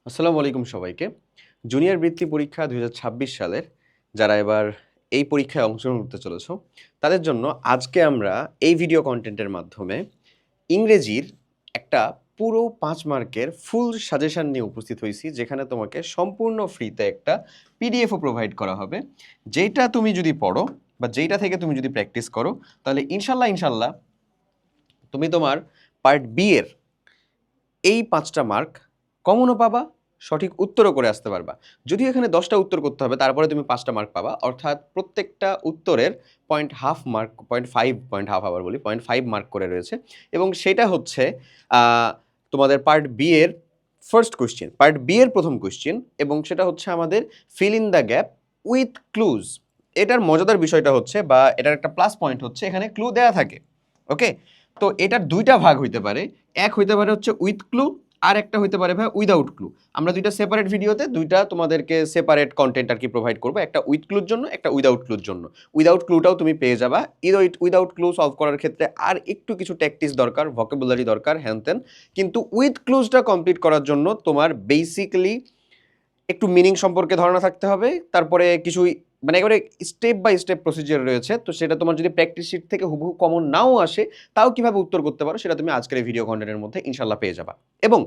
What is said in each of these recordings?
আসসালামু আলাইকুম সবাইকে। জুনিয়র বৃত্তি পরীক্ষা ২০২৬ সালের যারা এবার এই পরীক্ষায় অংশগ্রহণ করতে চলেছ, তাদের জন্য আজকে আমরা এই ভিডিও কনটেন্টের মাধ্যমে ইংরেজির একটা পুরো ৫ মার্কের ফুল সাজেশন নিয়ে উপস্থিত হয়েছি, যেখানে তোমাকে সম্পূর্ণ ফ্রিতে একটা পিডিএফও প্রোভাইড করা হবে। যেইটা তুমি যদি পড়ো বা যেইটা থেকে তুমি যদি প্র্যাকটিস করো, তাহলে ইনশাল্লাহ তুমি তোমার পার্ট বি এর এই ৫টা মার্ক কমনও পাবা, সঠিক উত্তরও করে আসতে পারবা। যদিও এখানে ১০টা উত্তর করতে হবে, তারপরে তুমি ৫টা মার্ক পাবা, অর্থাৎ প্রত্যেকটা উত্তরের 0.5 মার্ক, 0.5 আবার বলি 0.5 মার্ক করে রয়েছে। এবং সেটা হচ্ছে তোমাদের পার্ট বি এর ফার্স্ট কোয়েশ্চেন, পার্ট বি এর প্রথম কোয়েশ্চেন, এবং সেটা হচ্ছে আমাদের feel in the gap with clues. এটার মজাদার বিষয়টা হচ্ছে, বা এটার একটা প্লাস পয়েন্ট হচ্ছে, এখানে ক্লু দেয়া থাকে। ওকে, তো এটার দুইটা ভাগ হইতে পারে। এক হইতে পারে হচ্ছে উইথ ক্লু, আর একটা হইতে পারে ভাই উইদাউট ক্লু। আমরা দুইটা সেপারেট ভিডিওতে দুইটা তোমাদেরকে সেপারেট কন্টেন্ট আর কি প্রোভাইড করবো, একটা উইথ ক্লুর জন্য, একটা উইদাউট ক্লুর জন্য। উইদাউট ক্লুটাও তুমি পেয়ে যাবা। উইদাউট ক্লু সলভ করার ক্ষেত্রে আর একটু কিছু ট্যাকটিস দরকার, ভোকাবুলারি দরকার, হ্যান ত্যান। কিন্তু উইথ ক্লুজটা কমপ্লিট করার জন্য তোমার বেসিক্যালি একটু মিনিং সম্পর্কে ধারণা থাকতে হবে, তারপরে কিছু মানে একেবারে স্টেপ বাই স্টেপ প্রসিজিওর রয়েছে। তো সেটা তোমার যদি প্র্যাকটিস শিট থেকে হুবহু কমন নাও আসে, তাও কিভাবে উত্তর করতে পারো সেটা তুমি আজকের এই ভিডিও কন্টেন্টের মধ্যে ইনশাল্লাহ পেয়ে যাবা। এবং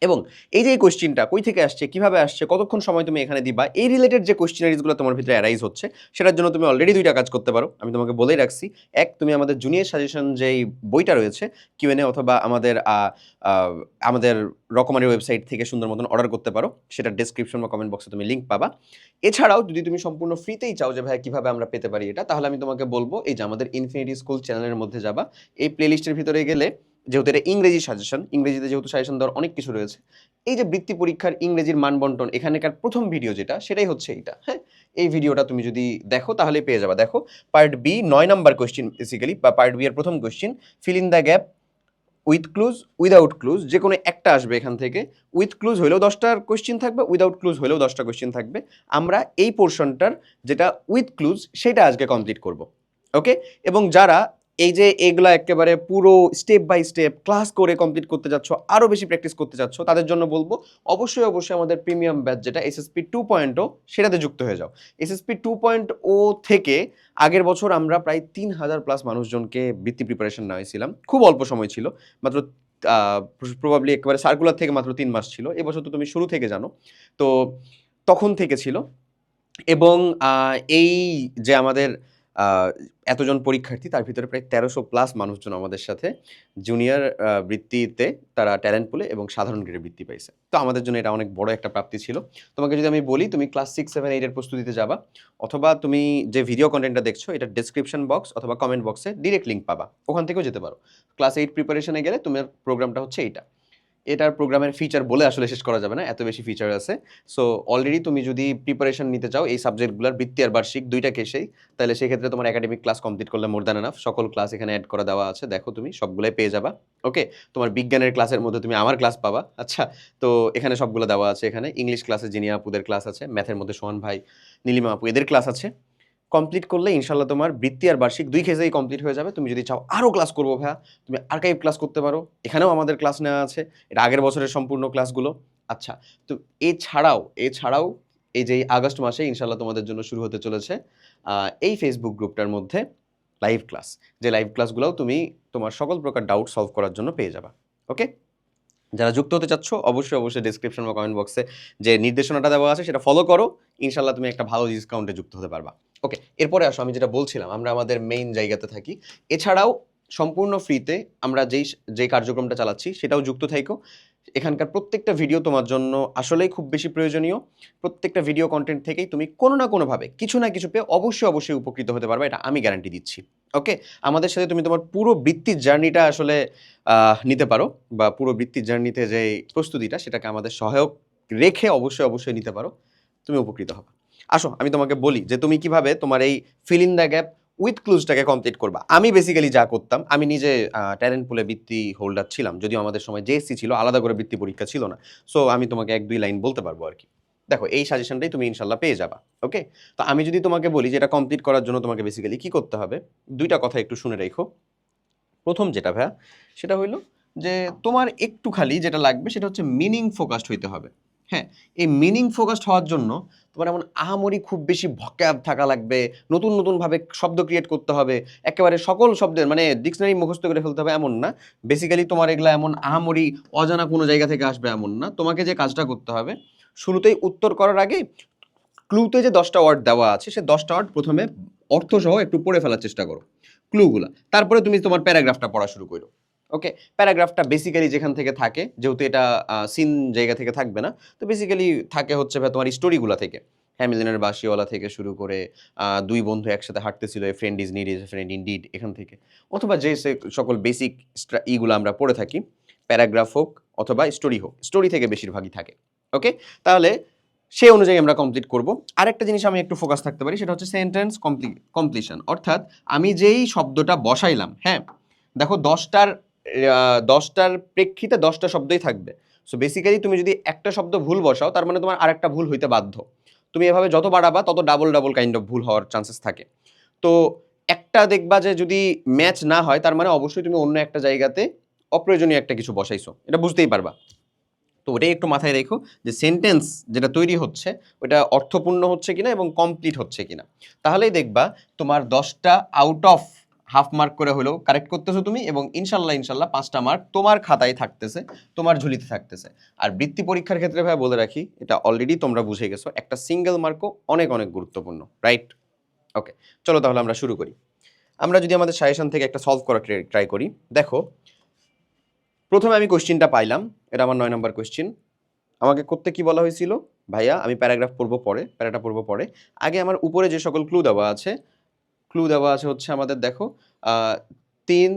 এবং এই যে কোয়েশ্চেনটা কই থেকে আসছে, কিভাবে আসছে, কতক্ষণ সময় তুমি এখানে দিবা, এই রিলেটেড যে কোয়েশ্চেনারিজগুলো তোমার ভিতরে অ্যারাইজ হচ্ছে, সেটার জন্য তুমি অলরেডি দুইটা কাজ করতে পারো। আমি তোমাকে বলেই রাখছি। এক, তুমি আমাদের জুনিয়র সাজেশন যেই বইটা রয়েছে কিউএনএ, অথবা আমাদের রকমারি ওয়েবসাইট থেকে সুন্দর মতন অর্ডার করতে পারো, সেটা ডেসক্রিপশন বা কমেন্ট বক্সে তুমি লিঙ্ক পাবা। এছাড়াও যদি তুমি সম্পূর্ণ ফ্রিতেই চাও যে ভাই কিভাবে আমরা পেতে পারি এটা, তাহলে আমি তোমাকে বলবো এই যে আমাদের ইনফিনিটি স্কুল চ্যানেলের মধ্যে যাবা। এই প্লেলিস্টের ভিতরে গেলে, যেহেতু এটা ইংরেজি সাজেশন, ইংরেজিতে যেহেতু সাজেশন দেওয়ার অনেক কিছু রয়েছে, এই যে বৃত্তি পরীক্ষার ইংরেজির মানবন্টন, এখানকার প্রথম ভিডিও যেটা, সেটাই হচ্ছে এইটা। হ্যাঁ, এই ভিডিওটা তুমি যদি দেখো তাহলে পেয়ে যাবা। দেখো, part B ৯ number question basically, বা পার্ট বি এর প্রথম question, fill in the gap with clues, without clues, যে কোনো একটা আসবে এখান থেকে। উইথ ক্লুজ হলেও 10টার কোয়েশ্চেন থাকবে, উইদাউট ক্লুজ হলেও 10টা কোয়েশ্চেন থাকবে। আমরা এই পোর্শনটার যেটা উইথ ক্লুজ, সেটা আজকে কমপ্লিট করব। ওকে, এবং যারা এই যে এগুলা একেবারে পুরো স্টেপ বাই স্টেপ ক্লাস করে কমপ্লিট করতে যাচ্ছ, আরও বেশি প্র্যাকটিস করতে যাচ্ছ, তাদের জন্য বলবো অবশ্যই আমাদের প্রিমিয়াম ব্যাচ যেটা এসএসপি 2.0, সেটাতে যুক্ত হয়ে যাও। এসএসপি 2.0 থেকে আগের বছর আমরা প্রায় 3000+ মানুষজনকে বৃত্তি প্রিপারেশন নেওয়াইছিলাম। খুব অল্প সময় ছিল, মাত্র প্রবাবলি একেবারে সার্কুলার থেকে মাত্র 3 মাস ছিল। এবছর তো তুমি শুরু থেকে জানো, তো তখন থেকে ছিল। এবং এই যে আমাদের এতজন পরীক্ষার্থী, তার ভিতরে প্রায় 1300+ মানুষজন আমাদের সাথে জুনিয়র বৃত্তিতে তারা ট্যালেন্ট পুলে এবং সাধারণ গ্রেডে বৃত্তি পাইছে। তো আমাদের জন্য এটা অনেক বড় একটা প্রাপ্তি ছিল। তোমাকে যদি আমি বলি তুমি ক্লাস 6, 7, 8 এর প্রস্তুতিতে যাবা, অথবা তুমি যে ভিডিও কন্টেন্টটা দেখছো এটার ডেসক্রিপশন বক্স অথবা কমেন্ট বক্সে ডিরেক্ট লিঙ্ক পাবা, ওখান থেকেও যেতে পারো। ক্লাস 8 প্রিপারেশনে গেলে তোমার প্রোগ্রামটা হচ্ছে এইটা। এটার প্রোগ্রামের ফিচার বলে আসলে শেষ করা যাবে না, এত বেশি ফিচার আছে। সো অলরেডি তুমি যদি প্রিপারেশন নিতে চাও এই সাবজেক্টগুলোর, বৃত্তি আর বার্ষিক দুইটা কেসেই, তাহলে সেক্ষেত্রে তোমার একাডেমিক ক্লাস কমপ্লিট করলে মোর দ্যান এনাফ। সকল ক্লাস এখানে অ্যাড করা দেওয়া আছে, দেখো তুমি সবগুলোই পেয়ে যাবা। ওকে, তোমার বিজ্ঞানের ক্লাসের মধ্যে তুমি আমার ক্লাস পাবা। আচ্ছা, তো এখানে সবগুলো দেওয়া আছে। এখানে ইংলিশ ক্লাসে জিনিয়া আপুদের ক্লাস আছে, ম্যাথের মধ্যে সোহান ভাই, নীলিমা আপু, এদের ক্লাস আছে। কমপ্লিট করলে ইনশাল্লাহ তোমার বৃত্তি আর বার্ষিক দুই কেসেই কমপ্লিট হয়ে যাবে। তুমি যদি চাও আরও ক্লাস করবো ভাইয়া, তুমি আর্কাইভ ক্লাস করতে পারো, এখানেও আমাদের ক্লাস নেওয়া আছে, এটা আগের বছরের সম্পূর্ণ ক্লাসগুলো। আচ্ছা, তো এছাড়াও এই যে আগস্ট মাসে ইনশাল্লাহ তোমাদের জন্য শুরু হতে চলেছে এই ফেসবুক গ্রুপটার মধ্যে লাইভ ক্লাস, যে লাইভ ক্লাসগুলোও তুমি তোমার সকল প্রকার ডাউট সলভ করার জন্য পেয়ে যাবা। ওকে, যারা যুক্ত হতে চাচ্ছ অবশ্যই ডেসক্রিপশন বা কমেন্ট বক্সে যে নির্দেশনাটা দেওয়া আছে সেটা ফলো করো, ইনশাল্লাহ তুমি একটা ভালো ডিসকাউন্টে যুক্ত হতে পারবা। ওকে, এরপরে আসো, আমি যেটা বলছিলাম, আমরা আমাদের মেইন জায়গাতে থাকি। এছাড়াও সম্পূর্ণ ফ্রিতে আমরা যেই কার্যক্রমটা চালাচ্ছি সেটাও যুক্ত থাইকো। এখানকার প্রত্যেকটা ভিডিও তোমার জন্য আসলেই খুব বেশি প্রয়োজনীয়। প্রত্যেকটা ভিডিও কন্টেন্ট থেকেই তুমি কোনো না কোনোভাবে কিছু না কিছু পেয়ে অবশ্যই উপকৃত হতে পারবে, এটা আমি গ্যারান্টি দিচ্ছি। ওকে, আমাদের সাথে তুমি তোমার পুরো বৃত্তির জার্নিটা আসলে নিতে পারো, বা পুরো বৃত্তির জার্নিতে যে প্রস্তুতিটা সেটাকে আমাদের সহায়ক রেখে অবশ্যই নিতে পারো, তুমি উপকৃত হবে। আসো আমি তোমাকে বলি যে তুমি কিভাবে তোমার এই fill in the gap with ক্লুজটাকে কমপ্লিট করবা। আমি বেসিক্যালি যা করতাম, আমি নিজে ট্যালেন্ট পুলে বৃত্তি হোল্ডার ছিলাম, যদিও আমাদের সময় জেএসসি ছিল, আলাদা করে বৃত্তি পরীক্ষা ছিল না। সো আমি তোমাকে 1-2 লাইন বলতে পারবো আর কি। দেখো, এই সাজেশনটাই তুমি ইনশাল্লাহ পেয়ে যাবা। ওকে, তো আমি যদি তোমাকে বলি যে এটা কমপ্লিট করার জন্য তোমাকে বেসিক্যালি কি করতে হবে, দুইটা কথা একটু শুনে রেখো। প্রথম যেটা ভাইয়া, সেটা হইলো যে তোমার একটু খালি যেটা লাগবে সেটা হচ্ছে মিনিং ফোকাসড হইতে হবে। হ্যাঁ, এই মিনিং ফোকাসড হওয়ার জন্য তোমার এমন আহামরি খুব বেশি ভক্যাব থাকা লাগবে, নতুন নতুনভাবে শব্দ ক্রিয়েট করতে হবে, একেবারে সকল শব্দের মানে ডিকশনারি মুখস্থ করে ফেলতে হবে এমন না। বেসিক্যালি তোমার এগুলা এমন আহামরি অজানা কোনো জায়গা থেকে আসবে এমন না। তোমাকে যে কাজটা করতে হবে, শুরুতেই উত্তর করার আগে ক্লুতে যে 10টা ওয়ার্ড দেওয়া আছে সে 10টা ওয়ার্ড প্রথমে অর্থসহ একটু পড়ে ফেলার চেষ্টা করো ক্লুগুলা, তারপরে তুমি তোমার প্যারাগ্রাফটা পড়া শুরু করো। ওকে, প্যারাগ্রাফটা বেসিক্যালি যেখান থেকে থাকে, যেহেতু এটা সিন জায়গা থেকে থাকবে না, তো বেসিক্যালি থাকে হচ্ছে ভাই তোমার স্টোরিগুলা থেকে, হ্যামিলিনের বাসিওয়ালা থেকে শুরু করে দুই বন্ধু একসাথে হাঁটতেছিল, a friend is need is a friend indeed, এখান থেকে, অথবা যে সকল বেসিক ইগুলো আমরা পড়ে থাকি, প্যারাগ্রাফ হোক অথবা স্টোরি হোক, স্টোরি থেকে বেশিরভাগই থাকে। ওকে, তাহলে সেই অনুযায়ী আমরা কমপ্লিট করব। আরেকটা জিনিস আমি একটু ফোকাস থাকতে পারি, সেটা হচ্ছে সেন্টেন্স কমপ্লিশন, অর্থাৎ আমি যেই শব্দটা বসাইলাম, হ্যাঁ দেখো 10টার প্রেক্ষিতে 10টা শব্দই থাকবে। সো বেসিক্যালি তুমি যদি একটা শব্দ ভুল বসাও তার মানে তোমার আরেকটা ভুল হইতে বাধ্য। তুমি এভাবে যত বাড়াবা তত ডাবল ডাবল কাইন্ড অফ ভুল হওয়ার চান্সেস থাকে। তো একটা দেখবা যে যদি ম্যাচ না হয় তার মানে অবশ্যই তুমি অন্য একটা জায়গাতে অপ্রয়োজনীয় একটা কিছু বসাইছো, এটা বুঝতেই পারবা। তো ওটাই একটু মাথায় রেখো যে সেন্টেন্স যেটা তৈরি হচ্ছে ওটা অর্থপূর্ণ হচ্ছে কিনা এবং কমপ্লিট হচ্ছে কিনা। তাহলেই দেখবা তোমার 10টা আউট অফ হাফ মার্ক করে হলেও কারেক্ট করতেছো তুমি, এবং ইনশাল্লাহ 5টা মার্ক তোমার খাতায় থাকতেছে, তোমার ঝুলিতে থাকতেছে। আর বৃত্তি পরীক্ষার ক্ষেত্রে ভাই বলে রাখি, এটা অলরেডি তোমরা বুঝে গেছো, একটা সিঙ্গেল মার্কও অনেক অনেক গুরুত্বপূর্ণ, রাইট? ওকে, চলো তাহলে আমরা শুরু করি। আমরা যদি আমাদের সাজেশন থেকে একটা সলভ করা ট্রাই করি, দেখো প্রথমে আমি কোশ্চেনটা পাইলাম, এটা আমার 9 নম্বর কোশ্চেন। আমাকে করতে কি বলা হয়েছিল, ভাইয়া আমি প্যারাগ্রাফ পড়বো পরে, প্যারাটা পড়বো পরে, আগে আমার উপরে যে সকল ক্লু দেওয়া আছে, ক্লু দেওয়া আছে হচ্ছে আমাদের দেখো 3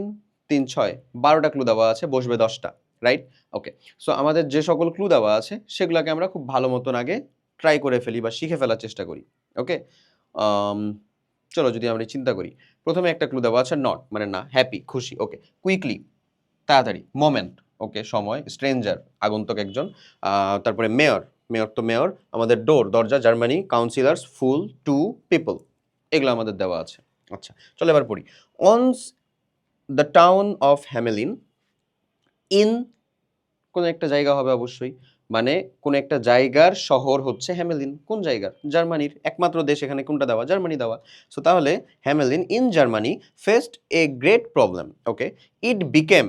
3 6 12টা ক্লু দেওয়া আছে, বসবে 10টা, রাইট? ওকে, সো আমাদের যে সকল ক্লু দেওয়া আছে সেগুলোকে আমরা খুব ভালো মতন আগে ট্রাই করে ফেলি বা শিখে ফেলার চেষ্টা করি। ওকে, চলো যদি আমরা চিন্তা করি, প্রথমে একটা ক্লু দেওয়া আছে নট মানে না, হ্যাপি খুশি, ওকে, কুইকলি তাড়াতাড়ি, মোমেন্ট ওকে সময়, স্ট্রেঞ্জার আগন্তুক একজন, তারপরে মেয়র, মেয়র তো মেয়র, আমাদের ডোর দরজা, Germany, councillors, full, to, people, এগুলো আমাদের দেওয়া আছে। আচ্ছা চলো এবার পড়ি। Once the town of Hamelin, in কোন একটা জায়গা হবে অবশ্যই, মানে কোন একটা জায়গার শহর হচ্ছে হ্যামেলিন, কোন জায়গার, জার্মানির, একমাত্র দেশ এখানে কোনটা দেওয়া, জার্মানি দেওয়া। সো তাহলে Hamelin in Germany faced a great problem. Okay, it became,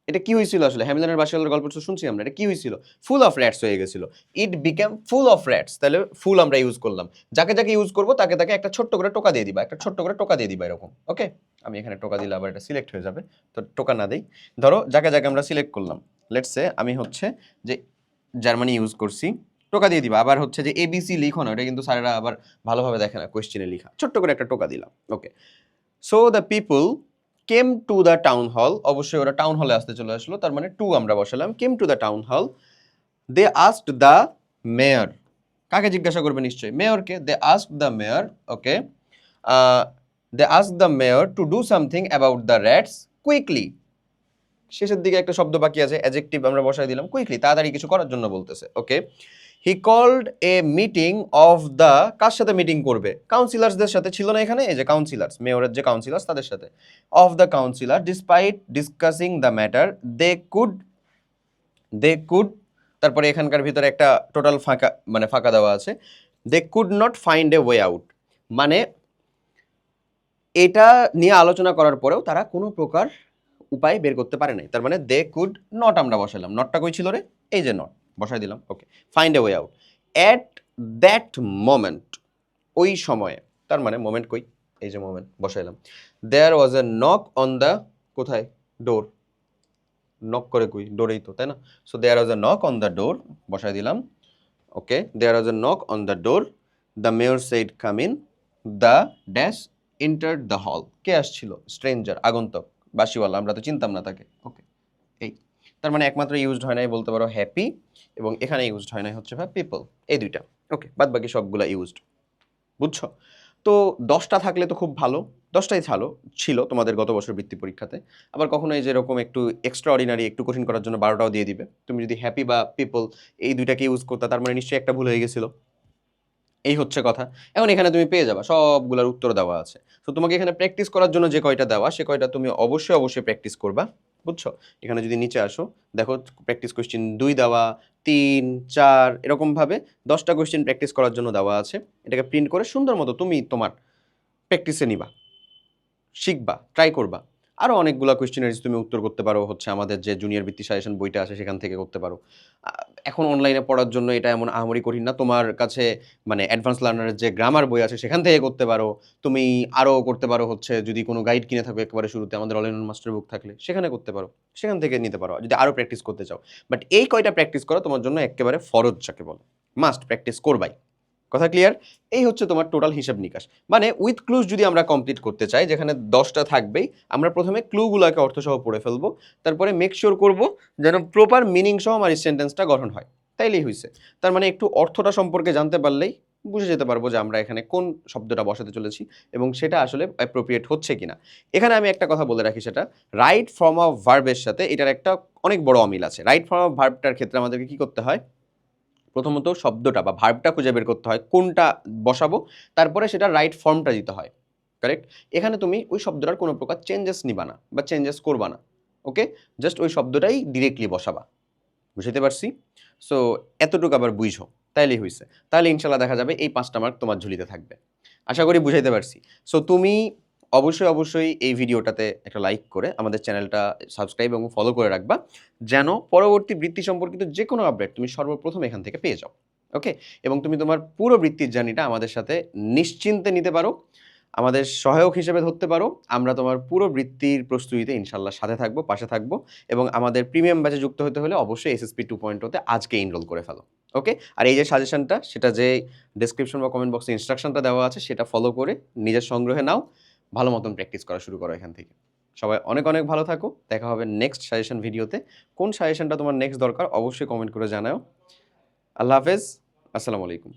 এটা কি হয়েছিল আসলে, হ্যামিলনের বাসিওয়ালার গল্প তো শুনছি আমরা, এটা কি হয়েছিল, ফুল অফ র্যাটস হয়ে গেছিল। ইট বিকেম ফুল অফ র্যাটস, তাহলে ফুল আমরা ইউজ করলাম, যাকে যাকে ইউজ করবো তাকে তাকে একটা ছোট্ট করে টোকা দিয়ে দিবা, একটা ছোট্ট করে টোকা দিয়ে দিবা এরকম। ওকে, আমি এখানে টোকা দিলে আবার এটা সিলেক্ট হয়ে যাবে, তো টোকা না দেই। ধরো যাকে যাকে আমরা সিলেক্ট করলাম, লেটস সে আমি হচ্ছে যে জার্মানি ইউজ করছি, টোকা দিয়ে দিবা। আবার হচ্ছে যে এবিসি লিখো না, ওটা কিন্তু স্যারেরা আবার ভালোভাবে দেখে না, কোয়েশ্চেনে লিখা, ছোট্ট করে একটা টোকা দিলাম। Okay, so the people came to the town hall, অবশ্যই ওরা টাউন হলে আসতে চলে আসলো, তার মানে টু আমরা বসালাম, কেম টু দ্য টাউন হল, দে আস্কড দ্য মেয়র, কাকে জিজ্ঞাসা করবে, নিশ্চয়ই মেয়রকে, they asked the mayor, okay, they asked the mayor to do something about the rats quickly, শেষের দিকে একটা শব্দ বাকি আছে, অ্যাডজেক্টিভ আমরা বসাই দিলাম, কুইকলি তাড়াতাড়ি কিছু করার জন্য বলতেছে। Okay, he called a meeting of the, কার সাথে মিটিং করবে, কাউন্সিলার্সদের সাথে, ছিল না এখানে এই যে কাউন্সিলার্স, মেয়রের যে কাউন্সিলার্স তাদের সাথে, of the counsellor, despite discussing the matter they could, তারপরে এখানকার ভিতরে একটা টোটাল ফাঁকা মানে ফাঁকা দেওয়া আছে, they could not find a way out, মানে এটা নিয়ে আলোচনা করার পরেও তারা কোনো প্রকার উপায় বের করতে পারে নাই, তার মানে দে কুড নট আমরা বসালাম, নটটা কই ছিল রে, এই যে নট বসাই দিলাম। Okay, find a way out at that moment, ওই সময়ে, তার মানে মোমেন্ট কই, এই যে মোমেন্ট বসাইলাম, there was a knock on the, কোথায়, ডোর, নক করে কই, ডোরেই তো, তাই না? So there was a knock on the door বসাই দিলাম। Okay, there was a knock on the door, the mayor said come in, the dash entered the hall, কে আসছিল, স্ট্রেঞ্জার আগন্তক, বাসিওয়ালা, আমরা তো চিনতাম না তাকে। ওকে, এই তার মানে একমাত্র ইউজড হয় নাই বলতে পারো হ্যাপি, এবং এখানে ইউজড হয় নাই হচ্ছে ভাই পিপল, এই দুইটা। ওকে, বাদ বাকি সবগুলা ইউজড, বুঝছো? তো 10টা থাকলে তো খুব ভালো, 10টাই ছিল তোমাদের গত বছর বৃত্তি পরীক্ষাতে। আবার কখনো এই যে এরকম একটু এক্সট্রা অর্ডিনারি একটু কঠিন করার জন্য 12টাও দিয়ে দিবে। তুমি যদি হ্যাপি বা পিপল এই দুইটাকে ইউজ করতে, তার মানে নিশ্চয়ই একটা ভুল হয়ে গেছিল, এই হচ্ছে কথা। এখন এখানে তুমি পেয়ে যাবা, সবগুলোর উত্তর দেওয়া আছে। তো তোমাকে এখানে প্র্যাকটিস করার জন্য যে কয়টা দেওয়া, সে কয়টা তুমি অবশ্যই প্র্যাকটিস করবা। বুঝছো? এখানে যদি নিচে আসো, দেখো প্র্যাকটিস কোয়েশ্চেন 2 দেওয়া, 3, 4 এরকমভাবে 10টা কোয়েশ্চেন প্র্যাকটিস করার জন্য দেওয়া আছে। এটাকে প্রিন্ট করে সুন্দর মতো তুমি তোমার প্র্যাকটিসে নিবা, শিখবা, ট্রাই করবা। আরও অনেকগুলা কোয়েশ্চেনারিজ তুমি উত্তর করতে পারো হচ্ছে আমাদের যে জুনিয়র বৃত্তি সাজেশন বইটা আছে সেখান থেকে করতে পারো। আ এখন অনলাইনে পড়ার জন্য এটা এমন আহামরি কঠিন না। তোমার কাছে মানে অ্যাডভান্স লার্নারের যে গ্রামার বই আছে সেখান থেকে করতে পারো। তুমি আরও করতে পারো হচ্ছে যদি কোনো গাইড কিনে থাকো একেবারে শুরুতে আমাদের অল ইন ওয়ান মাস্টার বুক থাকলে সেখানে করতে পারো। সেখান থেকে নিতে পারো যদি আরও প্র্যাকটিস করতে চাও। বাট এই কয়টা প্র্যাকটিস করা তোমার জন্য এক্কেবারে ফরজ যাকে বলে। মাস্ট প্র্যাকটিস করবাই। কথা ক্লিয়ার? এই হচ্ছে তোমার টোটাল হিসাব নিকাশ। মানে উইথ ক্লুজ যদি আমরা কমপ্লিট করতে চাই যেখানে 10টা থাকবেই, আমরা প্রথমে ক্লুগুলাকে অর্থসহ পড়ে ফেলবো। তারপরে মেক শিওর করব যেন প্রপার মিনিং সহ আমার সেন্টেন্সটা গঠন হয়। তাইলেই হইছে। তার মানে একটু অর্থটা সম্পর্কে জানতে পারলেই বুঝে যেতে পারবো যে আমরা এখানে কোন শব্দটা বসাতে চলেছি এবং সেটা আসলে অ্যাপ্রোপ্রিয়েট হচ্ছে কিনা। এখানে আমি একটা কথা বলে রাখি, সেটা রাইট ফর্ম অফ ভার্বের সাথে এটার একটা অনেক বড় অমিল আছে। রাইট ফর্ম অফ ভার্বটার ক্ষেত্রে আমাদেরকে কি করতে হয়? প্রথমত শব্দটা বা ভার্বটা খুঁজে বের করতে হয় কোনটা বসাবো, তারপরে সেটা রাইট ফর্মটা দিতে হয়। কারেক্ট? এখানে তুমি ওই শব্দটার কোনো প্রকার চেঞ্জেস নিবা না বা চেঞ্জেস করবা না। ওকে? জাস্ট ওই শব্দটাই ডিরেক্টলি বসাবা। বুঝাইতে পারছি? সো এতটুকু আবার বুঝো। তাইলেই হইছে। তাহলে ইনশাআল্লাহ দেখা যাবে এই 5টা মার্ক তোমার ঝুলিতে থাকবে। আশা করি বুঝাইতে পারছি। সো তুমি অবশ্যই এই ভিডিওটাতে একটা লাইক করে আমাদের চ্যানেলটা সাবস্ক্রাইব এবং ফলো করে রাখবা। যেন পরবর্তী বৃত্তি সম্পর্কিত যেকোনো আপডেট তুমি সর্বপ্রথম এখান থেকে পেয়ে যাও। ওকে? এবং তুমি তোমার পুরো বৃত্তির জার্নিটা আমাদের সাথে নিশ্চিন্তে নিতে পারো। আমাদের সহায়ক হিসেবে ধরতে পারো। আমরা তোমার পুরো বৃত্তির প্রস্তুতিতে ইনশাআল্লাহ সাথে থাকবো, পাশে থাকবো এবং আমাদের প্রিমিয়াম ব্যাচে যুক্ত হতে হলে অবশ্যই এসএসপি 2.0 তে আজকে এনরোল করে ফেলো। ওকে? আর এই যে সাজেশনটা সেটা যে ডেসক্রিপশন বা কমেন্ট বক্সে ইনস্ট্রাকশনটা দেওয়া আছে সেটা ফলো করে নিজের সংগ্রহে নাও। ভালো মতন প্র্যাকটিস করা শুরু করো এখান থেকে। সবাই অনেক ভালো থাকো। দেখা হবে নেক্সট সাজেশন ভিডিওতে। কোন সাজেশনটা তোমার নেক্সট দরকার অবশ্যই কমেন্ট করে জানাও। আল্লাহ হাফেজ। আসসালামু আলাইকুম।